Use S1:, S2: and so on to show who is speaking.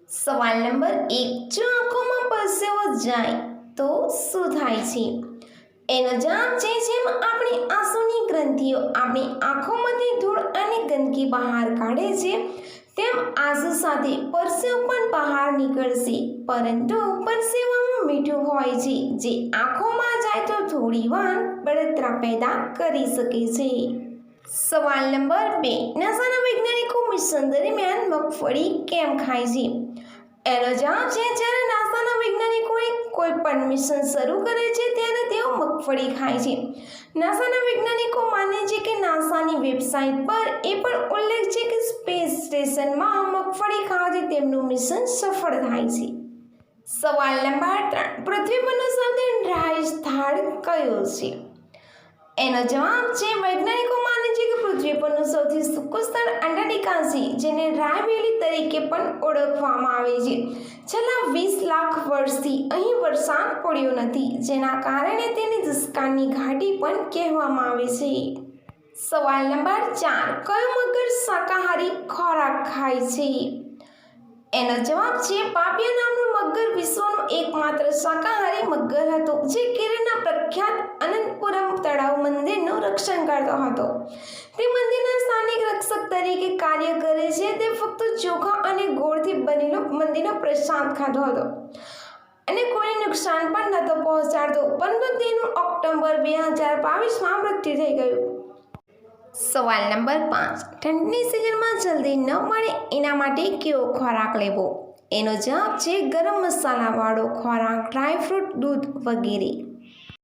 S1: સવાલ નંબર 1, જો આંખોમાં પરસેવો જાય તો શું થાય છે? એનો જવાબ છે, જેમ આપણી આંસુની ગ્રંથિઓ આપણી આંખોમાંથી ધૂળ અને ગંદકી બહાર કાઢે છે, તેમ આંસુ સાથે પરસેવો પણ બહાર નીકળશે. પરંતુ પરસેવામાં મીઠું હોય છે, જે આંખોમાં જાય તો થોડીવાર બળતરા પેદા કરી શકે છે. સવાલ નંબર 2, નાસાના વૈજ્ઞાનિકો મિશન દરમિયાન મગફળી કેમ ખાય છે? એનો જવાબ છે, જ્યારે નાસાના વૈજ્ઞાનિકોએ કોઈ પણ મિશન શરૂ કરે છે ત્યારે તેઓ મગફળી ખાય છે. નાસાના વૈજ્ઞાનિકો માને છે કે નાસાની વેબસાઇટ પર એ પણ ઉલ્લેખ છે કે સ્પેસ સ્ટેશનમાં મગફળી ખાવાથી તેમનું મિશન સફળ થાય છે. સવાલ નંબર 3, પૃથ્વી પરનો સૌથી ડ્રાય સ્થળ કયો છે? એનો જવાબ છે, વૈજ્ઞાનિકો માને છે કે પૃથ્વી પરનું સૌથી સૂકું સ્થળ અંટાર્કટિકા છે, જેને ડ્રાય વેલી તરીકે પણ ઓળખવામાં આવે છે. છેલ્લા 20 લાખ વર્ષથી અહીં વરસાદ પડ્યો નથી, જેના કારણે તેને દુષ્કાળની ઘાટી પણ કહેવામાં આવે છે. સવાલ નંબર 4, કયો મગર શાકાહારી ખોરાક ખાય છે? એનો જવાબ છે, પાપિયા નામનું મગર વિશ્વનું એકમાત્ર શાકાહારી મગર હતો, જે કેરળના પ્રખ્યાત અનંતપુરમ તળાવ મંદિરનું રક્ષણ કરતો હતો. તે મંદિરના સ્થાનિક રક્ષક તરીકે કાર્ય કરે છે. તે ફક્ત ચોખા અને ગોળથી બનેલો મંદિરનો પ્રસાદ ખાતો હતો અને કોઈને નુકસાન પણ નહોતો પહોંચાડતો, પરંતુ તેનું ઓક્ટોબર 2022માં મૃત્યુ થઈ ગયું. સવાલ નંબર 5, ઠંડીની સિઝનમાં જલ્દી ન મળે એના માટે કેવો ખોરાક લેવો? એનો જવાબ છે, ગરમ મસાલાવાળો ખોરાક, ડ્રાયફ્રૂટ, દૂધ વગેરે.